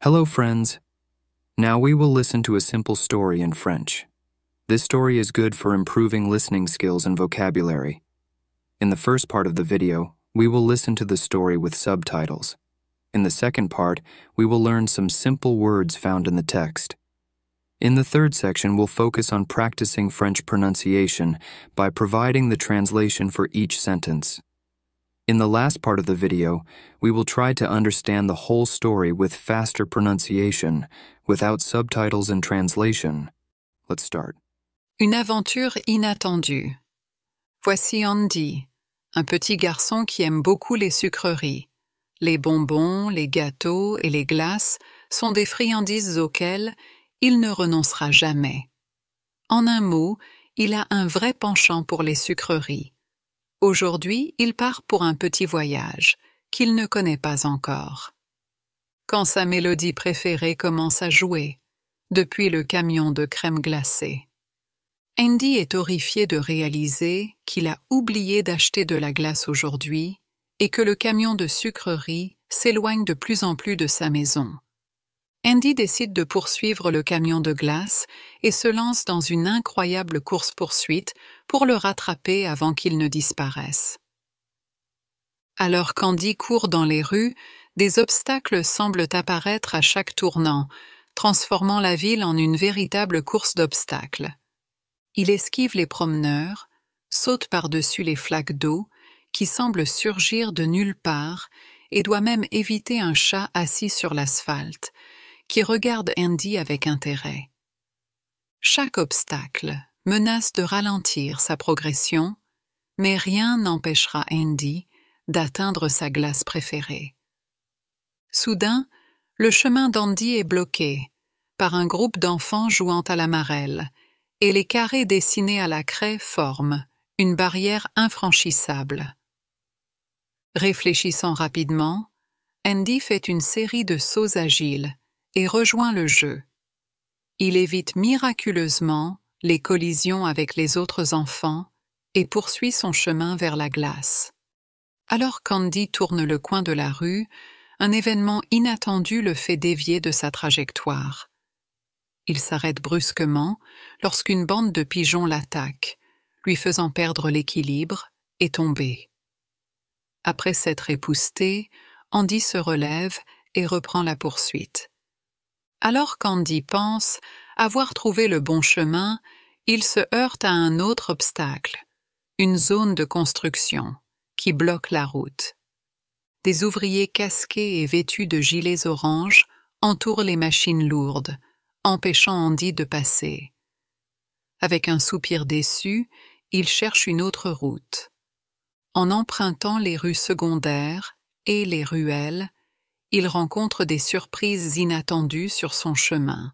Hello, friends. Now we will listen to a simple story in French. This story is good for improving listening skills and vocabulary. In the first part of the video, we will listen to the story with subtitles. In the second part, we will learn some simple words found in the text. In the third section, we'll focus on practicing French pronunciation by providing the translation for each sentence. In the last part of the video, we will try to understand the whole story with faster pronunciation, without subtitles and translation. Let's start. Une aventure inattendue. Voici Andy, un petit garçon qui aime beaucoup les sucreries. Les bonbons, les gâteaux et les glaces sont des friandises auxquelles il ne renoncera jamais. En un mot, il a un vrai penchant pour les sucreries. Aujourd'hui, il part pour un petit voyage qu'il ne connaît pas encore. Quand sa mélodie préférée commence à jouer, depuis le camion de crème glacée. Andy est horrifié de réaliser qu'il a oublié d'acheter de la glace aujourd'hui et que le camion de sucreries s'éloigne de plus en plus de sa maison. Andy décide de poursuivre le camion de glace et se lance dans une incroyable course-poursuite pour le rattraper avant qu'il ne disparaisse. Alors qu'Andy court dans les rues, des obstacles semblent apparaître à chaque tournant, transformant la ville en une véritable course d'obstacles. Il esquive les promeneurs, saute par-dessus les flaques d'eau qui semblent surgir de nulle part et doit même éviter un chat assis sur l'asphalte, qui regarde Andy avec intérêt. Chaque obstacle menace de ralentir sa progression, mais rien n'empêchera Andy d'atteindre sa glace préférée. Soudain, le chemin d'Andy est bloqué par un groupe d'enfants jouant à la marelle, et les carrés dessinés à la craie forment une barrière infranchissable. Réfléchissant rapidement, Andy fait une série de sauts agiles et rejoint le jeu. Il évite miraculeusement les collisions avec les autres enfants et poursuit son chemin vers la glace. Alors qu'Andy tourne le coin de la rue, un événement inattendu le fait dévier de sa trajectoire. Il s'arrête brusquement lorsqu'une bande de pigeons l'attaque, lui faisant perdre l'équilibre et tomber. Après s'être épousseté, Andy se relève et reprend la poursuite. Alors qu'Andy pense avoir trouvé le bon chemin, il se heurte à un autre obstacle, une zone de construction qui bloque la route. Des ouvriers casqués et vêtus de gilets oranges entourent les machines lourdes, empêchant Andy de passer. Avec un soupir déçu, il cherche une autre route. En empruntant les rues secondaires et les ruelles, il rencontre des surprises inattendues sur son chemin.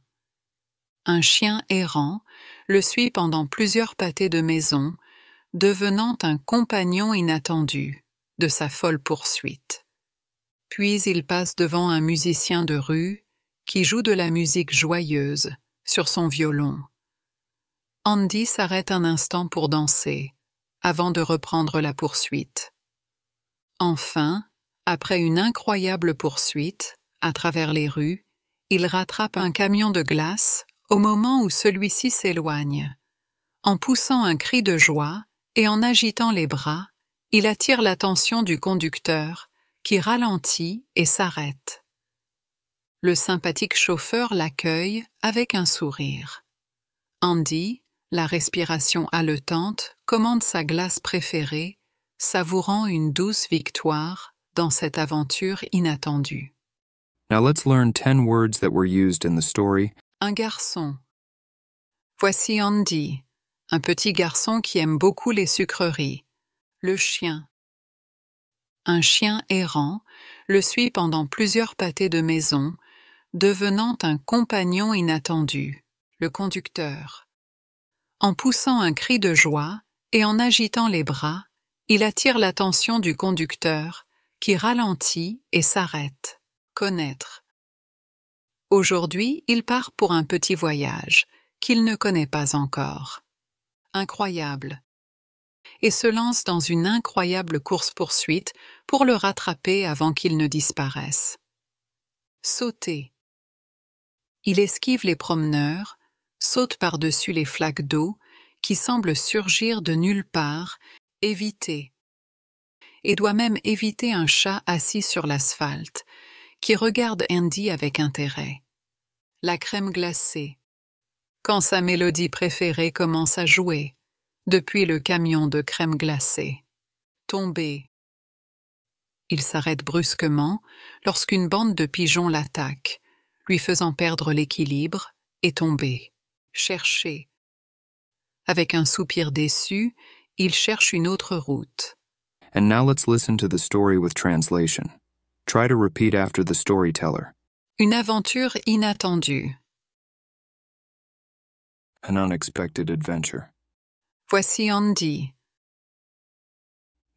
Un chien errant le suit pendant plusieurs pâtés de maison, devenant un compagnon inattendu de sa folle poursuite. Puis il passe devant un musicien de rue qui joue de la musique joyeuse sur son violon. Andy s'arrête un instant pour danser, avant de reprendre la poursuite. Enfin, après une incroyable poursuite, à travers les rues, il rattrape un camion de glace au moment où celui-ci s'éloigne. En poussant un cri de joie et en agitant les bras, il attire l'attention du conducteur, qui ralentit et s'arrête. Le sympathique chauffeur l'accueille avec un sourire. Andy, la respiration haletante, commande sa glace préférée, savourant une douce victoire dans cette aventure inattendue. Now let's learn 10 words that were used in the story. Un garçon. Voici Andy, un petit garçon qui aime beaucoup les sucreries. Le chien. Un chien errant le suit pendant plusieurs pâtés de maison, devenant un compagnon inattendu. Le conducteur. En poussant un cri de joie et en agitant les bras, il attire l'attention du conducteur, qui ralentit et s'arrête. Connaître. Aujourd'hui, il part pour un petit voyage qu'il ne connaît pas encore. Incroyable. Et se lance dans une incroyable course-poursuite pour le rattraper avant qu'il ne disparaisse. Sauter. Il esquive les promeneurs, saute par-dessus les flaques d'eau qui semblent surgir de nulle part, éviter. Et doit même éviter un chat assis sur l'asphalte, qui regarde Andy avec intérêt. La crème glacée. Quand sa mélodie préférée commence à jouer, depuis le camion de crème glacée. Tomber. Il s'arrête brusquement lorsqu'une bande de pigeons l'attaque, lui faisant perdre l'équilibre et tomber. Chercher. Avec un soupir déçu, il cherche une autre route. And now let's listen to the story with translation. Try to repeat after the storyteller. Une aventure inattendue. An unexpected adventure. Voici Andy,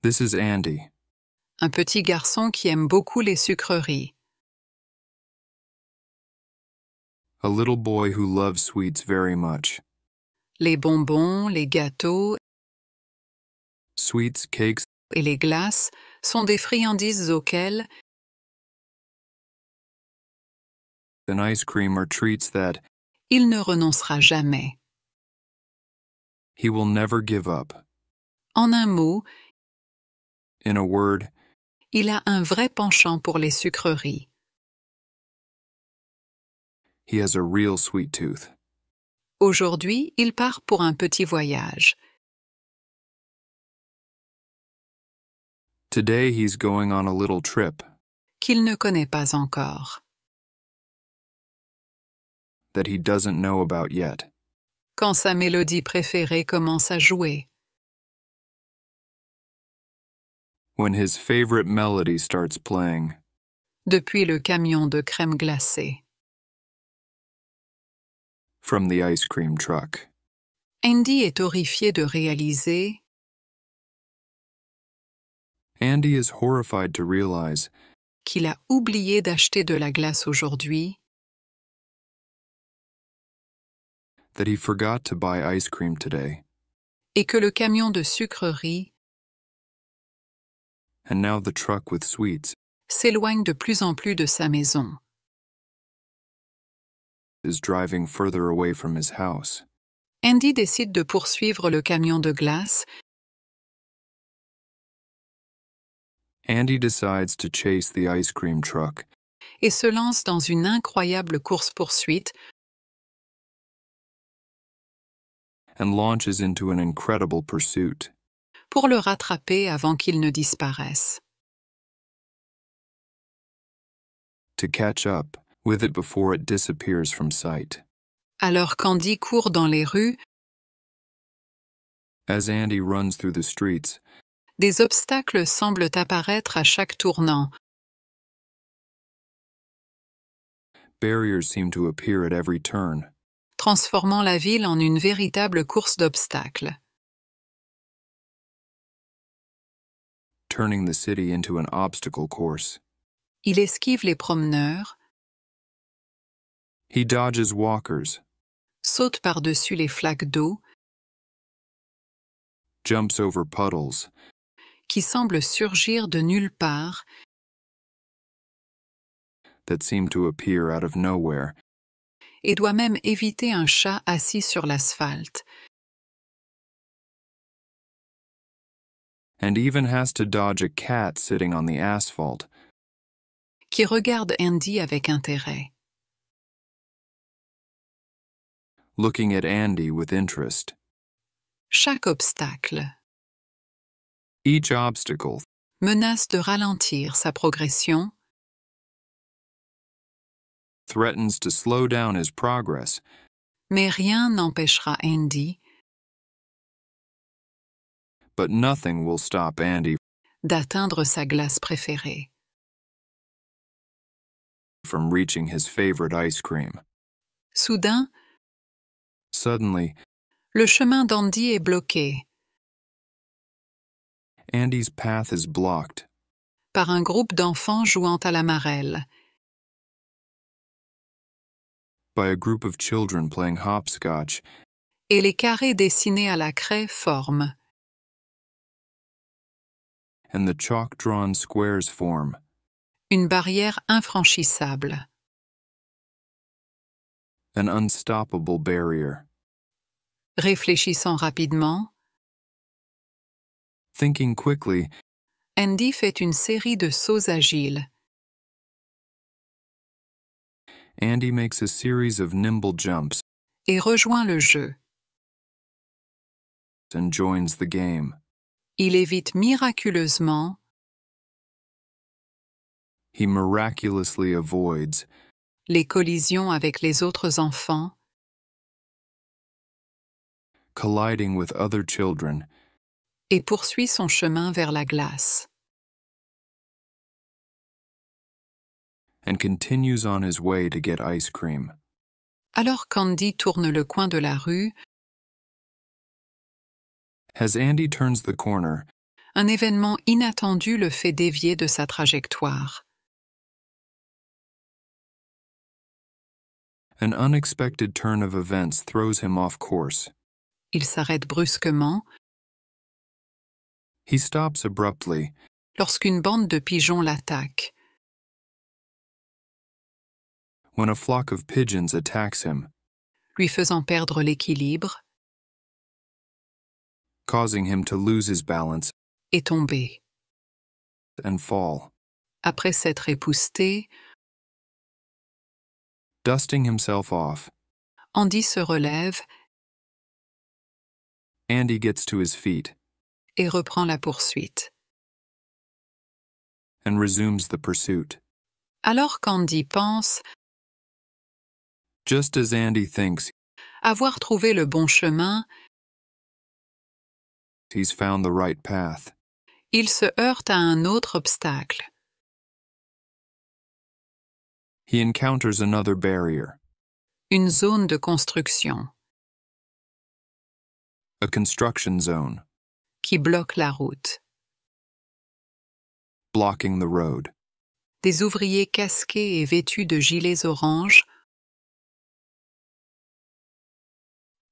This is Andy, un petit garçon qui aime beaucoup les sucreries. a little boy who loves sweets very much. Les bonbons, les gâteaux Sweets, cakes, et les glaces sont des friandises auxquelles and ice cream are treats that il ne renoncera jamais. he will never give up. En un mot, In a word, il a un vrai penchant pour les sucreries. he has a real sweet tooth. Aujourd'hui, il part pour un petit voyage. Today he's going on a little trip Qu'il ne connaît pas encore. that he doesn't know about yet. Quand sa mélodie préférée commence à jouer. When his favorite melody starts playing Depuis le camion de crème glacée. from the ice cream truck. Andy est horrifié de réaliser Andy is horrified to realize qu'il a oublié d'acheter de la glace aujourd'hui that he forgot to buy ice cream today, et que le camion de sucreries and now the truck with sweets s'éloigne de plus en plus de sa maison. is driving further away from his house. Andy décide de poursuivre le camion de glace Andy decides to chase the ice cream truck et se lance dans une incroyable course-poursuite and launches into an incredible pursuit pour le rattraper avant qu'il ne disparaisse. to catch up with it before it disappears from sight. Alors qu'Andy court dans les rues, As Andy runs through the streets, des obstacles semblent apparaître à chaque tournant. barriers seem to appear at every turn, Transformant la ville en une véritable course d'obstacles. turning the city into an obstacle course. Il esquive les promeneurs, He dodges walkers, saute par-dessus les flaques d'eau jumps over puddles, qui semblent surgir de nulle part that seem to appear out of nowhere, et doit même éviter un chat assis sur l'asphalte, and even has to dodge a cat sitting on the asphalt, qui regarde Andy avec intérêt. looking at Andy with interest. Chaque obstacle Each obstacle menace de ralentir sa progression, threatens to slow down his progress, mais rien n'empêchera Andy but nothing will stop Andy d'atteindre sa glace préférée. from reaching his favorite ice cream. Soudain, Suddenly, le chemin d'Andy est bloqué Andy's path is blocked par un groupe d'enfants jouant à la marelle. by a group of children playing hopscotch, Et les carrés dessinés à la craie forment. and the chalk-drawn squares form Une barrière infranchissable. An unstoppable barrier. Réfléchissant rapidement, Thinking quickly, Andy fait une série de sauts agiles. Andy makes a series of nimble jumps Et rejoint le jeu. and joins the game. Il évite miraculeusement He miraculously avoids les collisions avec les autres enfants colliding with other children et poursuit son chemin vers la glace. and continues on his way to get ice cream. Alors qu'Andy tourne le coin de la rue, As Andy turns the corner, un événement inattendu le fait dévier de sa trajectoire. an unexpected turn of events throws him off course. Il s'arrête brusquement He stops abruptly lorsqu'une bande de pigeons l'attaque. when a flock of pigeons attacks him, Lui faisant perdre l'équilibre causing him to lose his balance et tomber. and fall. Après s'être épousseté, Dusting himself off, Andy se relève Andy gets to his feet et reprend la poursuite. and resumes the pursuit. Alors qu'Andy pense Just as Andy thinks avoir trouvé le bon chemin, he's found the right path, il se heurte à un autre obstacle. he encounters another barrier, Une zone de construction a construction zone, qui bloque la route. blocking the road. Des ouvriers casqués et vêtus de gilets oranges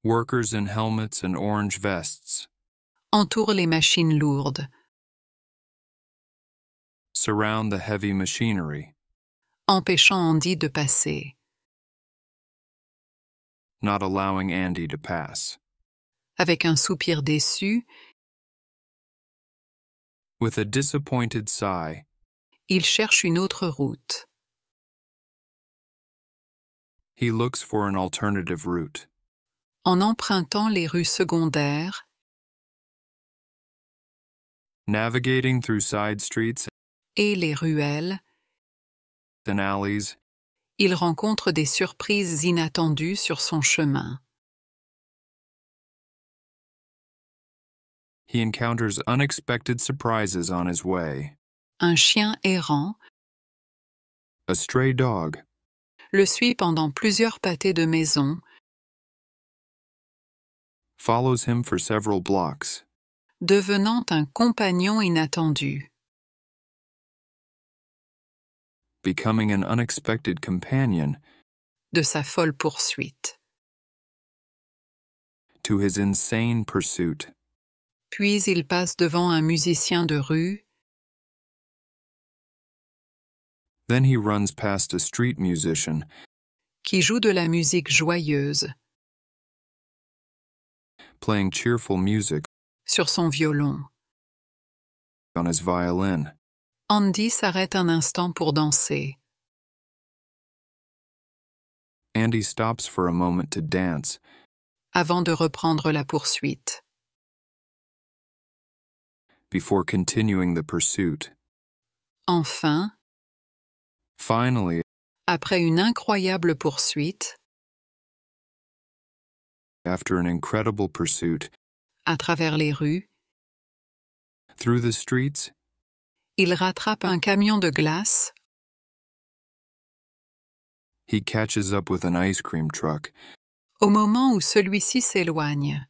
Workers in helmets and orange vests entourent les machines lourdes, surround the heavy machinery, empêchant Andy de passer. not allowing Andy to pass. Avec un soupir déçu, With a disappointed sigh, il cherche une autre route. he looks for an alternative route. En empruntant les rues secondaires, Navigating through side streets et les ruelles, and alleys, il rencontre des surprises inattendues sur son chemin. he encounters unexpected surprises on his way. Un chien errant A stray dog le suit pendant plusieurs pâtés de maison, follows him for several blocks, devenant un compagnon inattendu. becoming an unexpected companion De sa folle poursuite. to his insane pursuit. Puis il passe devant un musicien de rue, Then he runs past a street musician qui joue de la musique joyeuse playing cheerful music sur son violon. on his violin. Andy s'arrête un instant pour danser. Andy stops for a moment to dance Avant de reprendre la poursuite. before continuing the pursuit. Enfin, Finally, après une incroyable poursuite, after an incredible pursuit à travers les rues, through the streets, il rattrape un camion de glace he catches up with an ice cream truck au moment où celui-ci s'éloigne.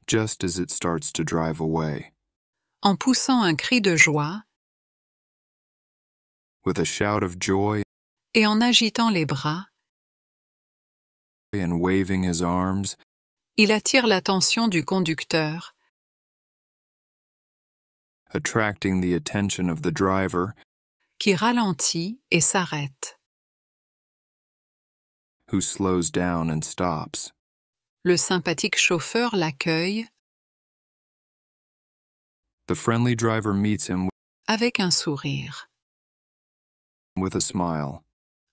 just as it starts to drive away. En poussant un cri de joie With a shout of joy et en agitant les bras, and waving his arms, il attire l'attention du conducteur attracting the attention of the driver, qui ralentit et s'arrête. who slows down and stops. Le sympathique chauffeur l'accueille The friendly driver meets him avec un sourire. with a smile.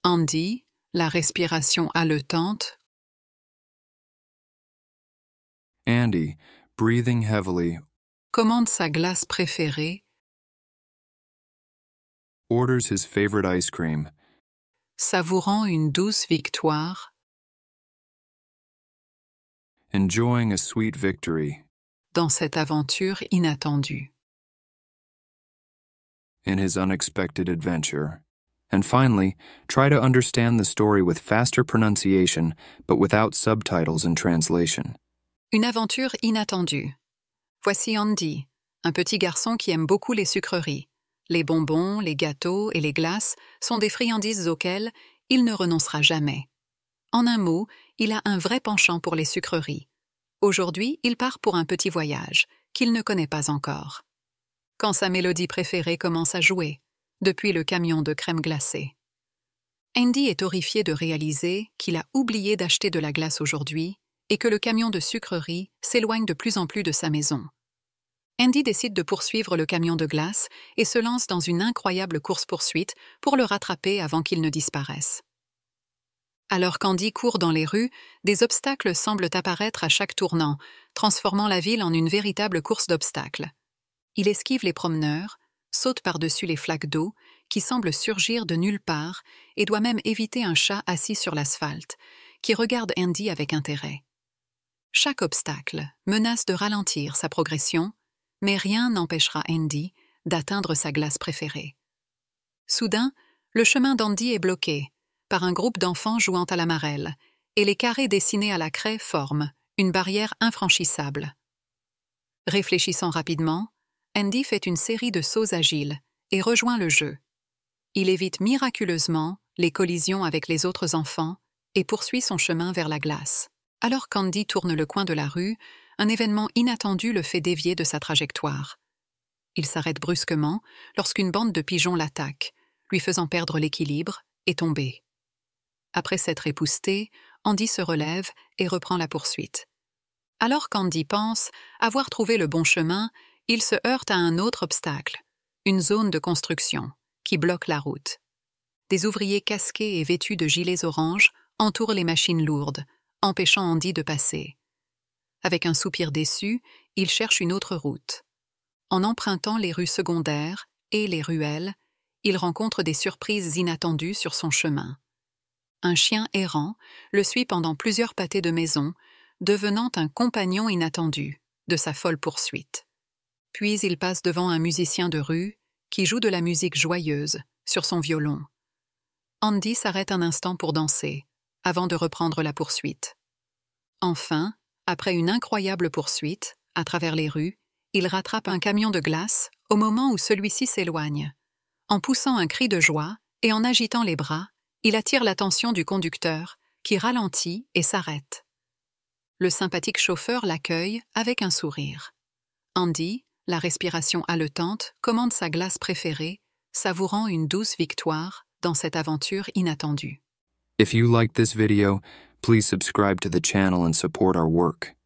Andy, la respiration haletante, Andy, breathing heavily, commande sa glace préférée, orders his favorite ice cream, savourant une douce victoire enjoying a sweet victory dans cette aventure inattendue. in his unexpected adventure. And finally, try to understand the story with faster pronunciation, but without subtitles and translation. Une aventure inattendue. Voici Andy, un petit garçon qui aime beaucoup les sucreries. Les bonbons, les gâteaux et les glaces sont des friandises auxquelles il ne renoncera jamais. En un mot, il a un vrai penchant pour les sucreries. Aujourd'hui, il part pour un petit voyage, qu'il ne connaît pas encore. Quand sa mélodie préférée commence à jouer, depuis le camion de crème glacée. Andy est horrifié de réaliser qu'il a oublié d'acheter de la glace aujourd'hui et que le camion de sucrerie s'éloigne de plus en plus de sa maison. Andy décide de poursuivre le camion de glace et se lance dans une incroyable course-poursuite pour le rattraper avant qu'il ne disparaisse. Alors qu'Andy court dans les rues, des obstacles semblent apparaître à chaque tournant, transformant la ville en une véritable course d'obstacles. Il esquive les promeneurs, saute par-dessus les flaques d'eau qui semblent surgir de nulle part et doit même éviter un chat assis sur l'asphalte, qui regarde Andy avec intérêt. Chaque obstacle menace de ralentir sa progression, mais rien n'empêchera Andy d'atteindre sa glace préférée. Soudain, le chemin d'Andy est bloqué par un groupe d'enfants jouant à la marelle, et les carrés dessinés à la craie forment une barrière infranchissable. Réfléchissant rapidement, Andy fait une série de sauts agiles et rejoint le jeu. Il évite miraculeusement les collisions avec les autres enfants et poursuit son chemin vers la glace. Alors qu'Andy tourne le coin de la rue, un événement inattendu le fait dévier de sa trajectoire. Il s'arrête brusquement lorsqu'une bande de pigeons l'attaque, lui faisant perdre l'équilibre et tomber. Après s'être épousseté, Andy se relève et reprend la poursuite. Alors qu'Andy pense avoir trouvé le bon chemin, il se heurte à un autre obstacle, une zone de construction, qui bloque la route. Des ouvriers casqués et vêtus de gilets oranges entourent les machines lourdes, empêchant Andy de passer. Avec un soupir déçu, il cherche une autre route. En empruntant les rues secondaires et les ruelles, il rencontre des surprises inattendues sur son chemin. Un chien errant le suit pendant plusieurs pâtés de maison, devenant un compagnon inattendu de sa folle poursuite. Puis il passe devant un musicien de rue qui joue de la musique joyeuse sur son violon. Andy s'arrête un instant pour danser, avant de reprendre la poursuite. Enfin, après une incroyable poursuite, à travers les rues, il rattrape un camion de glace au moment où celui-ci s'éloigne. En poussant un cri de joie et en agitant les bras, il attire l'attention du conducteur, qui ralentit et s'arrête. Le sympathique chauffeur l'accueille avec un sourire. Andy, la respiration haletante, commande sa glace préférée, savourant une douce victoire dans cette aventure inattendue. If you liked this video, please subscribe to the channel and support our work.